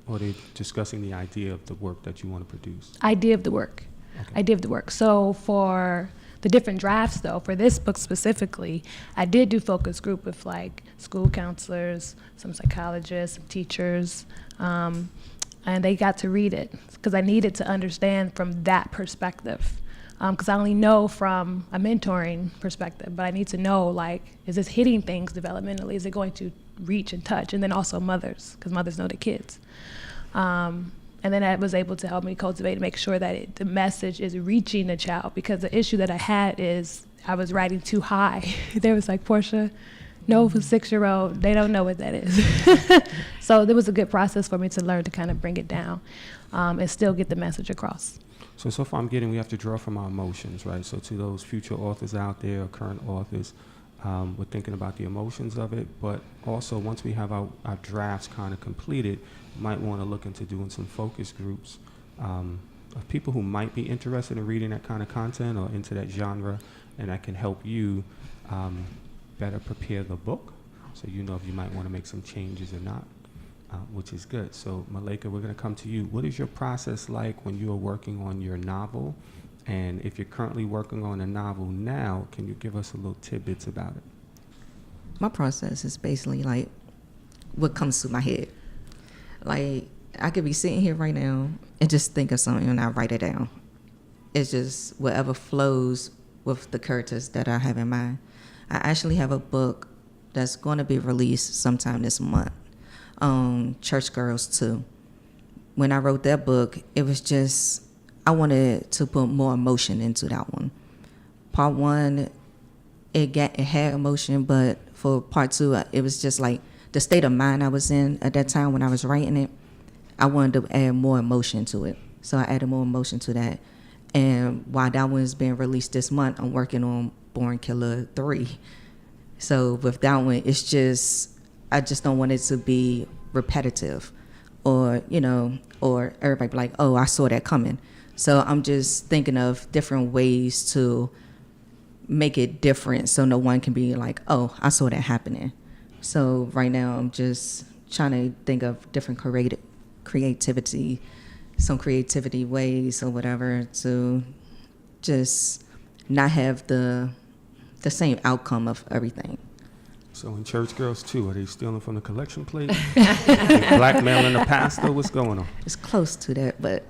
are they discussing the idea of the work that you want to produce? Idea of the work. Okay. Idea of the work. So for the different drafts, though, for this book specifically, I did do focus group with like school counselors, some psychologists, some teachers, and they got to read it because I needed to understand from that perspective. Because I only know from a mentoring perspective, but I need to know, like, is this hitting things developmentally? Is it going to reach and touch? And then also mothers, because mothers know the kids. And then that was able to help me cultivate and make sure that the message is reaching the child, because the issue that I had is I was writing too high. They was like, Portia, no, for 6-year-old, they don't know what that is. So there was a good process for me to learn to kind of bring it down and still get the message across. So far I'm getting, we have to draw from our emotions, right? So to those future authors out there, or current authors, we're thinking about the emotions of it, but also once we have our drafts kind of completed, we might want to look into doing some focus groups of people who might be interested in reading that kind of content or into that genre, and that can help you better prepare the book, so you know if you might want to make some changes or not. Which is good. So Malika, we're going to come to you. What is your process like when you are working on your novel? And if you're currently working on a novel now, can you give us a little tidbits about it? My process is basically like what comes to my head. Like, I could be sitting here right now and just think of something and I write it down. It's just whatever flows with the characters that I have in mind. I actually have a book that's going to be released sometime this month. Church Girls 2. When I wrote that book, it was just, I wanted to put more emotion into that one. Part 1, it had emotion, but for part 2, it was just like the state of mind I was in at that time when I was writing it. I wanted to add more emotion to it. So I added more emotion to that. And while that one is being released this month, I'm working on Born Killer 3. So with that one, it's just, I just don't want it to be repetitive or, you know, or everybody be like, oh, I saw that coming. So I'm just thinking of different ways to make it different so no one can be like, oh, I saw that happening. So right now I'm just trying to think of different creativity, some creativity ways or whatever to just not have the same outcome of everything. So in Church Girls 2, are they stealing from the collection plate? They blackmailing the pastor? What's going on? It's close to that, but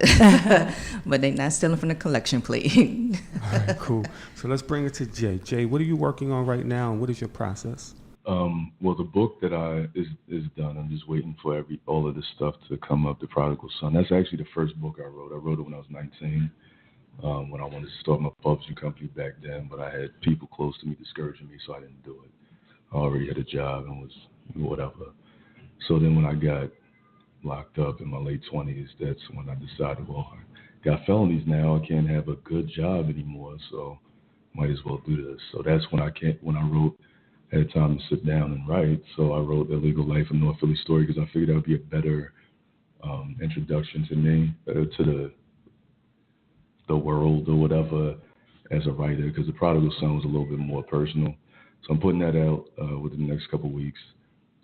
but they're not stealing from the collection plate. All right, cool. So let's bring it to Jay. Jay, what are you working on right now, and what is your process? Well, the book that is done. I'm just waiting for all of this stuff to come up. The Prodigal Son. That's actually the first book I wrote. I wrote it when I was 19, when I wanted to start my publishing company back then. But I had people close to me discouraging me, so I didn't do it. I already had a job and was whatever. So then when I got locked up in my late 20s, that's when I decided, well, I got felonies now. I can't have a good job anymore, so might as well do this. So that's when I wrote, I had time to sit down and write. So I wrote Illegal Life in North Philly Story because I figured that would be a better introduction to me, to the world or whatever as a writer, because The Prodigal Son was a little bit more personal. So I'm putting that out within the next couple of weeks.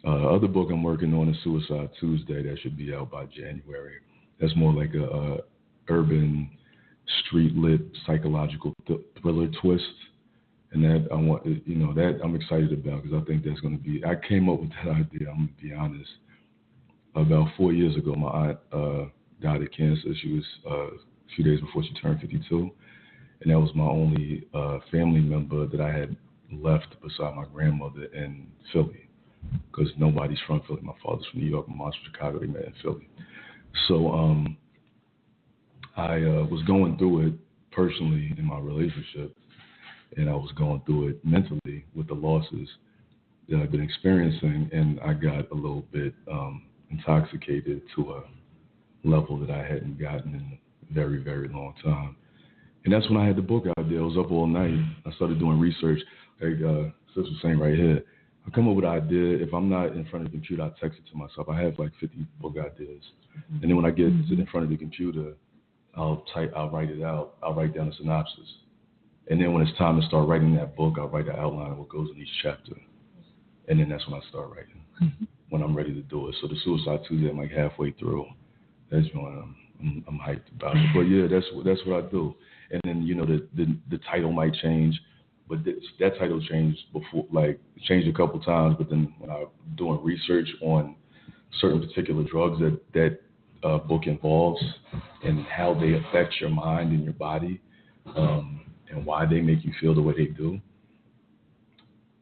Other book I'm working on is Suicide Tuesday. That should be out by January. That's more like a urban, street-lit, psychological thriller twist. And that that I'm excited about because I think that's going to be, I came up with that idea, I'm going to be honest. About 4 years ago, my aunt died of cancer. She was a few days before she turned 52. And that was my only family member that I had left beside my grandmother in Philly, because nobody's from Philly. My father's from New York, my mom's from Chicago. They met in Philly. So I was going through it personally in my relationship, and I was going through it mentally with the losses that I've been experiencing, and I got a little bit intoxicated to a level that I hadn't gotten in a very, very long time. And that's when I had the book idea. I was up all night. I started doing research. Like Sis was saying right here, I come up with an idea. If I'm not in front of the computer, I text it to myself. I have like 50 book ideas. And then when I get in front of the computer, I'll write it out. I'll write down a synopsis. And then when it's time to start writing that book, I'll write an outline of what goes in each chapter. And then that's when I start writing, when I'm ready to do it. So the Suicide Tuesday, I'm like halfway through. That's when I'm hyped about it. But yeah, that's what I do. And then the title might change, but that title changed before, like changed a couple times. But then when I'm doing research on certain particular drugs that book involves and how they affect your mind and your body, and why they make you feel the way they do,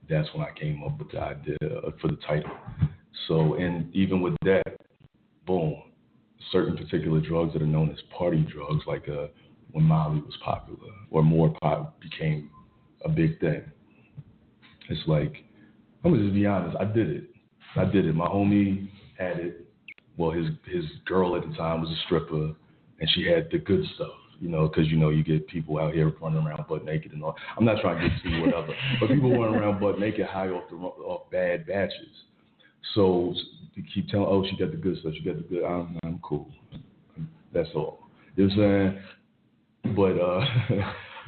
that's when I came up with the idea for the title. So, and even with that, boom, certain particular drugs that are known as party drugs, like when Molly was popular or more became a big thing. It's like, I'm gonna just be honest, I did it. My homie had it. Well, his girl at the time was a stripper, and she had the good stuff, because you get people out here running around butt naked and all. I'm not trying to get to whatever, but people running around butt naked high off bad batches. So you keep telling, oh, she got the good stuff, she got the good. I'm cool. That's all. You know what I'm saying? But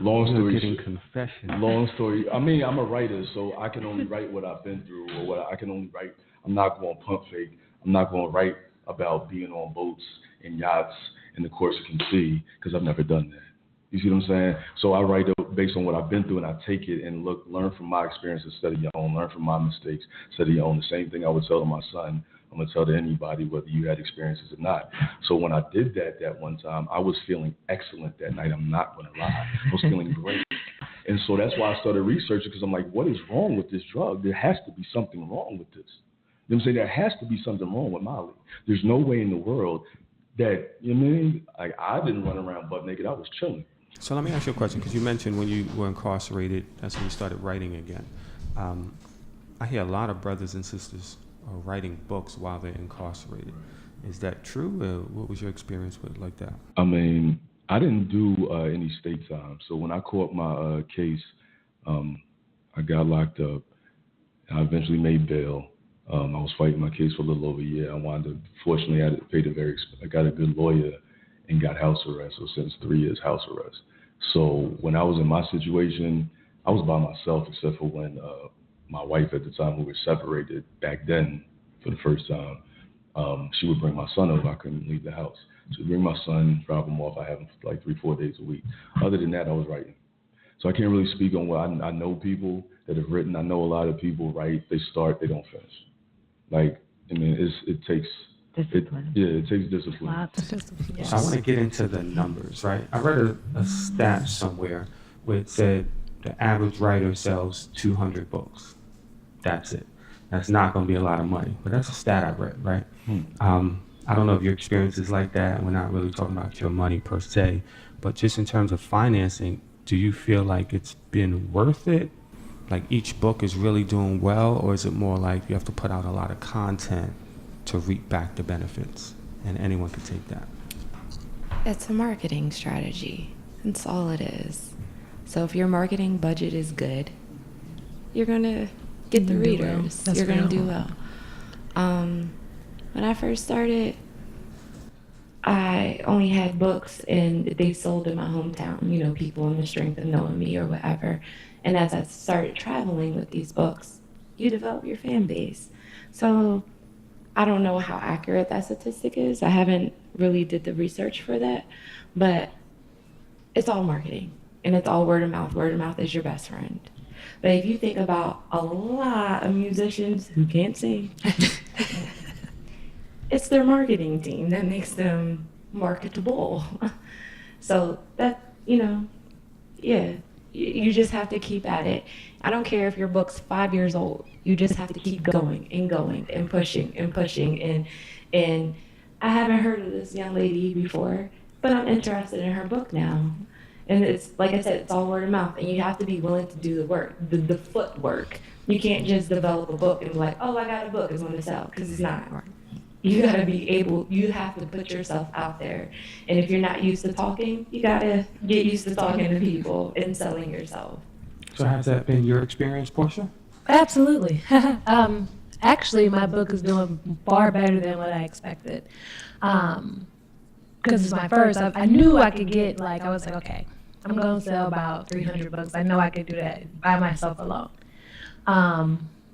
long story. Getting confession. Long story. I mean, I'm a writer, so I can only write what I've been through, or what I can only write. I'm not going to pump fake. I'm not going to write about being on boats and yachts in the Corsican Sea, because I've never done that. You see what I'm saying? So I write based on what I've been through, and I take it and learn from my experiences instead of your own, learn from my mistakes instead of your own. The same thing I would tell to my son, I'm going to tell to anybody, whether you had experiences or not. So when I did that one time, I was feeling excellent that night. I'm not going to lie. I was feeling great. And so that's why I started researching, because I'm like, what is wrong with this drug? There has to be something wrong with this. You know what I'm saying? There has to be something wrong with Molly. There's no way in the world that, you know what I mean? Like, I didn't run around butt naked. I was chilling. So let me ask you a question, because you mentioned when you were incarcerated, that's when you started writing again. I hear a lot of brothers and sisters are writing books while they're incarcerated. Is that true? What was your experience with like that? I mean, I didn't do any state time. So when I caught my case, I got locked up. I eventually made bail. I was fighting my case for a little over a year. Fortunately, I got a good lawyer and got house arrest. So since 3 years house arrest. So when I was in my situation, I was by myself, except for when my wife at the time, we were separated back then for the first time, she would bring my son over. I couldn't leave the house. She would bring my son, drop him off. I have him for like 3-4 days a week. Other than that, I was writing. So I can't really speak on what I know people that have written. I know a lot of people write, they start, they don't finish. Like, I mean, it takes discipline. It takes discipline. Lots of discipline. Yes. So I want to get into the numbers, right? I read a stat somewhere where it said the average writer sells 200 books. That's it. That's not going to be a lot of money, but that's a stat I read, right? I don't know if your experience is like that. We're not really talking about your money per se, but just in terms of financing, do you feel like it's been worth it? Like each book is really doing well, or is it more like you have to put out a lot of content to reap back the benefits, and anyone can take that? It's a marketing strategy. That's all it is. So if your marketing budget is good, you're going to get the readers. You're going to do well. When I first started, I only had books and they sold in my hometown, people on the strength of knowing me or whatever. And as I started traveling with these books, you develop your fan base. So I don't know how accurate that statistic is. I haven't really did the research for that, but it's all marketing and it's all word of mouth. Word of mouth is your best friend. But if you think about a lot of musicians who can't sing, it's their marketing team that makes them marketable. So that, you just have to keep at it. I don't care if your book's 5 years old. You just have to keep going and pushing and pushing. And I haven't heard of this young lady before, but I'm interested in her book now. And it's, like I said, it's all word of mouth. And you have to be willing to do the work, the footwork. You can't just develop a book and be like, oh, I got a book, it's going to sell, because it's not. You got to you have to put yourself out there. And if you're not used to talking, you got to get used to talking to people and selling yourself. So has that been your experience, Portia? Absolutely. Actually, my book is doing far better than what I expected. Because it's my first. I knew I could get, I was like, okay, I'm going to sell about 300 books. I know I could do that by myself alone.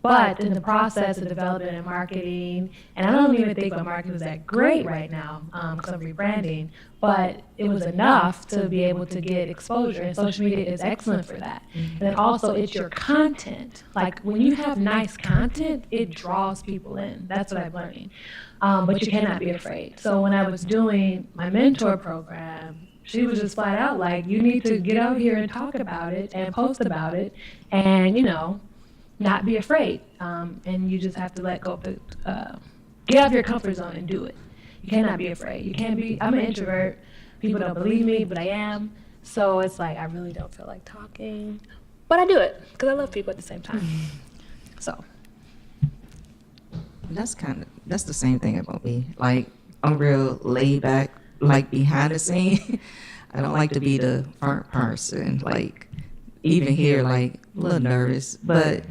But in the process of development and marketing, and I don't even think my marketing was that great right now because I'm rebranding, but it was enough to be able to get exposure, and social media is excellent for that. And then also it's your content. Like when you have nice content, it draws people in. That's what I'm learning. But you cannot be afraid. So when I was doing my mentor program, she was just flat out like, you need to get out here and talk about it and post about it and, not be afraid. And you just have to let go of it. Get out of your comfort zone and do it. You cannot be afraid. You can't be, I'm an introvert. People don't believe me, but I am. So it's like, I really don't feel like talking. But I do it because I love people at the same time. So. That's the same thing about me. Like, I'm real laid back, like behind the scene. I don't like to be the front person. Like, even here, like, a little nervous. But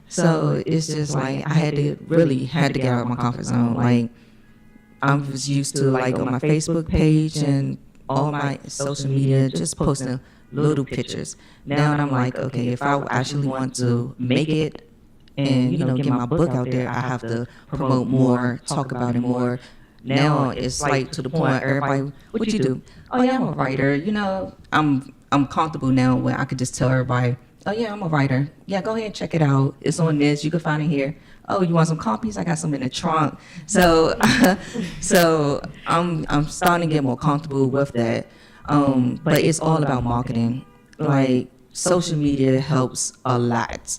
so it's just like I had to get out of my comfort zone. Like, I was used to, like, on my Facebook page and all my social media, just posting little pictures. Now I'm like, okay, if I actually want to make it and, get my book out there, I have to promote more, talk about it more. Now it's like to the point everybody, what you do? Oh yeah, I'm a writer. I'm comfortable now where I could just tell everybody, oh yeah, I'm a writer. Yeah, go ahead and check it out. It's on this. You can find it here. Oh, you want some copies? I got some in the trunk. So, so I'm starting to get more comfortable with that. But it's all about marketing. Like, social media helps a lot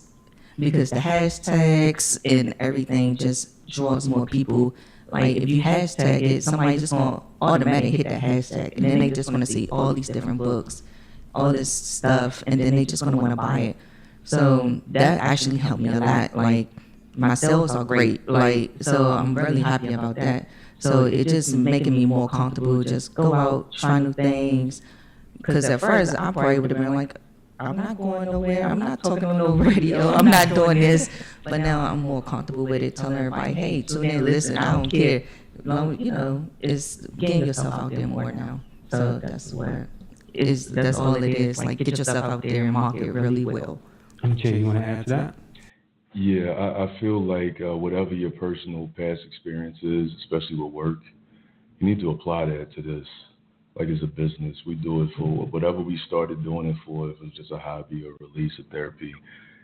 because the hashtags and everything just draws more people. Like, if you hashtag it, somebody just gonna automatically hit that hashtag, and then they just want to see all these different books, all this stuff, and then they just gonna want to buy it. So that actually helped me a lot. Like, my sales are great. Like, so I'm really happy about that. So it just making me more comfortable. Just go out, try new things. Because at first I probably would have been like, I'm not going nowhere. I'm not talking on no radio. I'm not doing this. But now I'm more comfortable with it, telling everybody, hey, tune in, listen, I don't care. It's getting yourself out there more now. So that's all it is. Like, get yourself out there and market really well. Jay, you want to add to that? Yeah, I feel like whatever your personal past experience is, especially with work, you need to apply that to this. Like, as a business, we do it for whatever we started doing it for. If it's just a hobby or release or therapy,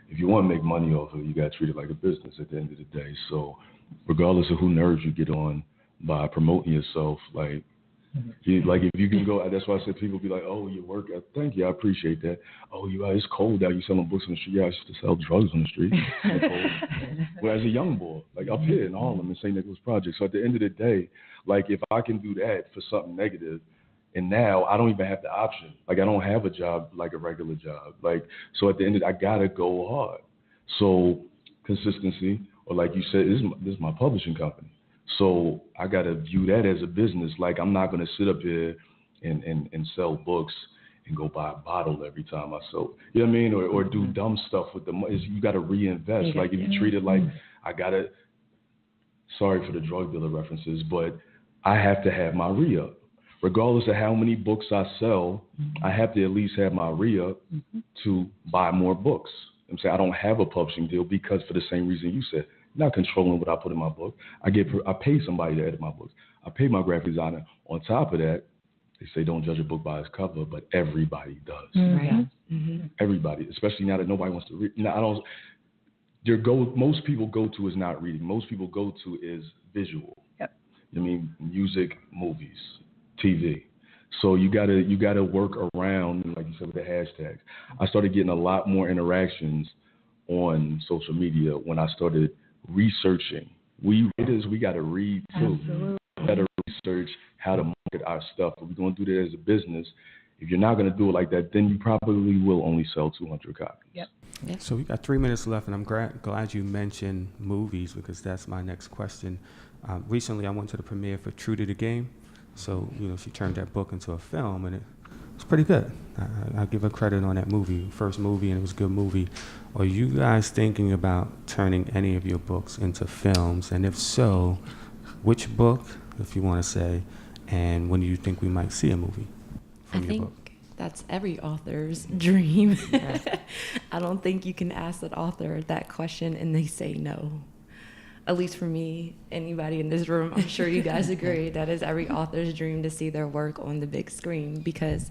if you want to make money off of it, you got to treat it like a business at the end of the day. So regardless of who nerves you get on by promoting yourself, like, if you can go, that's why I said people be like, oh, you work, thank you, I appreciate that. Oh, it's cold out, you selling books on the street. Yeah, I used to sell drugs on the street. Well, as a young boy, like up here in Harlem in St. Nicholas Project. So at the end of the day, like, if I can do that for something negative, and now I don't even have the option. Like, I don't have a job like a regular job. Like, so at the end of it, I gotta go hard. So consistency, or like you said, this is my publishing company. So I gotta view that as a business. Like, I'm not gonna sit up here and sell books and go buy a bottle every time I sell. You know what I mean? Or do dumb stuff with the money. You gotta reinvest. Like, if you treat it like sorry for the drug dealer references, but I have to have my re-up. Regardless of how many books I sell, I have to at least have my re-up to buy more books. I'm saying I don't have a publishing deal because for the same reason you said, not controlling what I put in my book. I pay somebody to edit my books. I pay my graphic designer. On top of that, they say don't judge a book by its cover, but everybody does. Right. Everybody, especially now that nobody wants to read. Now, most people go to is not reading. Most people go to is visual. Yep. I mean, music, movies, TV. So you gotta work around, like you said, with the hashtags. I started getting a lot more interactions on social media when I started researching. We readers, we gotta read too. Absolutely. We gotta research how to market our stuff. If we're gonna do that as a business, if you're not gonna do it like that, then you probably will only sell 200 copies. Yep. So we got 3 minutes left, and I'm glad you mentioned movies because that's my next question. Recently, I went to the premiere for True to the Game. So, she turned that book into a film, and it was pretty good. I'll give her credit on that movie, first movie, and it was a good movie. Are you guys thinking about turning any of your books into films? And if so, which book, if you want to say, and when do you think we might see a movie from your book? That's every author's dream. I don't think you can ask an author that question and they say no. At least for me, anybody in this room, I'm sure you guys agree, that is every author's dream to see their work on the big screen, because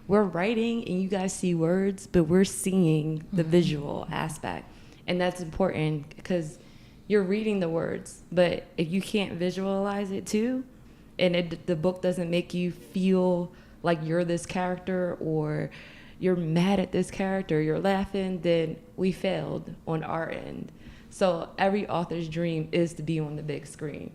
we're writing and you guys see words, but we're seeing the visual aspect. And that's important because you're reading the words, but if you can't visualize it too, and the book doesn't make you feel like you're this character, or you're mad at this character, you're laughing, then we failed on our end. So every author's dream is to be on the big screen.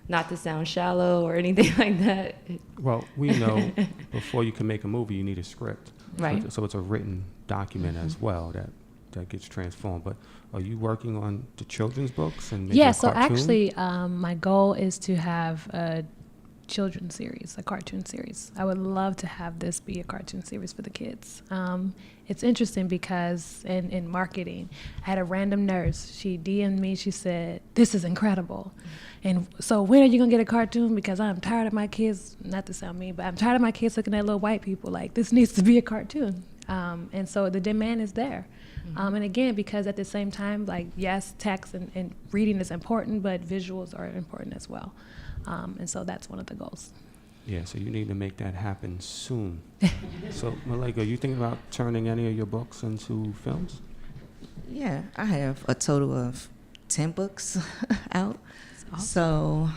Not to sound shallow or anything like that. Well, we know before you can make a movie, you need a script. Right. So it's a written document as well that gets transformed. But are you working on the children's books and maybe Yeah, a so cartoon? actually, my goal is to have a children's series, a cartoon series. I would love to have this be a cartoon series for the kids. It's interesting because in marketing, I had a random nurse. She DM'd me. She said, "This is incredible. And so when are you going to get a cartoon? Because I'm tired of my kids," not to sound mean, but I'm tired of my kids looking at little white people. Like, this needs to be a cartoon. And so the demand is there. And again, because at the same time, like, yes, text and reading is important, but visuals are important as well. And so that's one of the goals. Yeah, so you need to make that happen soon. So, Malika, are you thinking about turning any of your books into films? Yeah, I have a total of 10 books out. Awesome. So,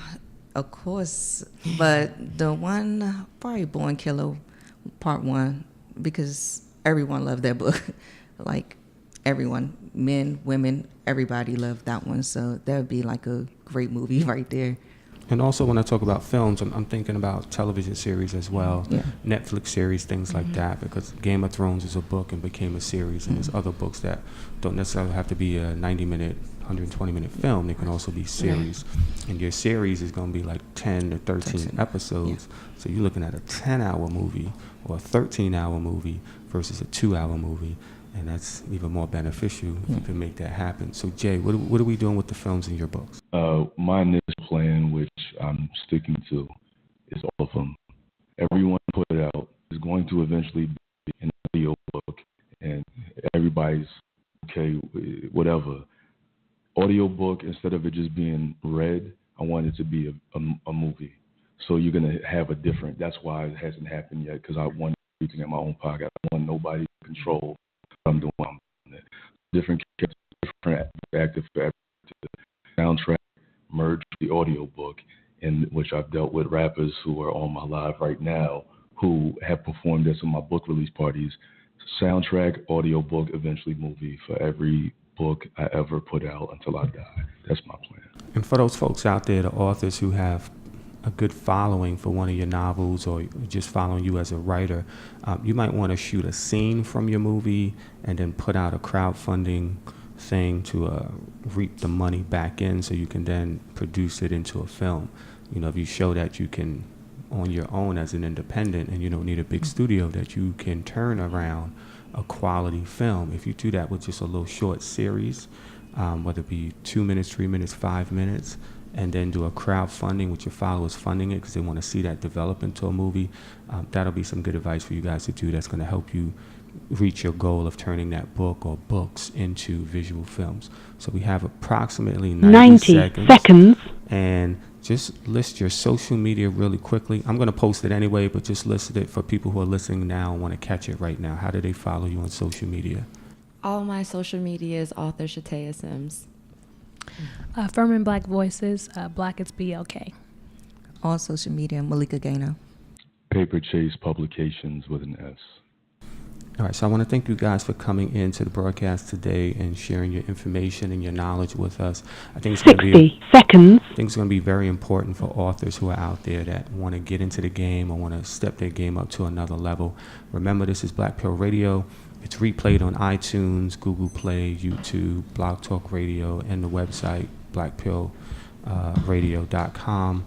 of course, but the one, probably Born Killer, part 1, because everyone loved that book. Like, everyone, men, women, everybody loved that one. So that would be like a great movie right there. And also, when I talk about films, I'm thinking about television series as well, Yeah. Netflix series, things like that, because Game of Thrones is a book and became a series, and there's other books that don't necessarily have to be a 90-minute, 120-minute film. They can also be series. And your series is going to be like 10 to 13 episodes. So you're looking at a 10-hour movie or a 13-hour movie versus a 2-hour movie. And that's even more beneficial if you can make that happen. So, Jay, what are we doing with the films in your books? My initial plan, which I'm sticking to, is all of them. Everyone put out is going to eventually be an audio book, and everybody's okay, whatever. Audio book, instead of it just being read, I want it to be a movie. So you're going to have a different, that's why it hasn't happened yet, because I want everything in my own pocket. I want nobody to control what I'm doing. Different characters, different active soundtrack, merge the audio book, in which I've dealt with rappers who are on my live right now who have performed at some of my book release parties. Soundtrack, audio book, eventually movie for every book I ever put out until I die. That's my plan. And for those folks out there, the authors who have a good following for one of your novels or just following you as a writer, you might want to shoot a scene from your movie and then put out a crowdfunding thing to reap the money back in so you can then produce it into a film. You know, if you show that you can, on your own as an independent, and you don't need a big studio, that you can turn around a quality film. If you do that with just a little short series, whether it be 2 minutes, 3 minutes, 5 minutes, and then do a crowdfunding with your followers funding it because they want to see that develop into a movie, that'll be some good advice for you guys to do. That's going to help you reach your goal of turning that book or books into visual films. So we have approximately 90 seconds. And just list your social media really quickly. I'm going to post it anyway, but just list it for people who are listening now and want to catch it right now. How do they follow you on social media? All my social media is author Shatea Sims. Furman Black Voices, Black it's BLK. All social media, Malika Gaino. Paper Chase Publications with an S. All right, so I want to thank you guys for coming into the broadcast today and sharing your information and your knowledge with us. I think it's going to be 60 seconds. I think it's going to be very important for authors who are out there that want to get into the game or want to step their game up to another level. Remember, this is Black Pill Radio. It's replayed on iTunes, Google Play, YouTube, Blog Talk Radio, and the website, blackpillradio.com.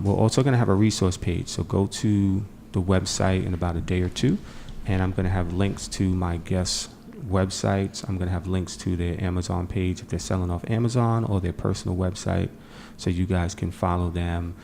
We're also going to have a resource page, so go to the website in about a day or two, and I'm going to have links to my guests' websites. I'm going to have links to their Amazon page if they're selling off Amazon, or their personal website, so you guys can follow them,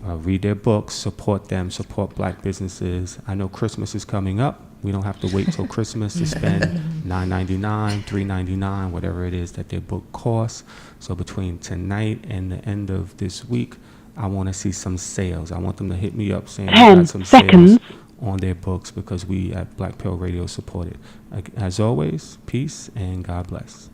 read their books, support them, support black businesses. I know Christmas is coming up. We don't have to wait till Christmas to spend $9.99, $3.99, whatever it is that their book costs. So between tonight and the end of this week, I want to see some sales. I want them to hit me up saying they got some sales on their books, because we at Black Pill Radio support it. As always, peace and God bless.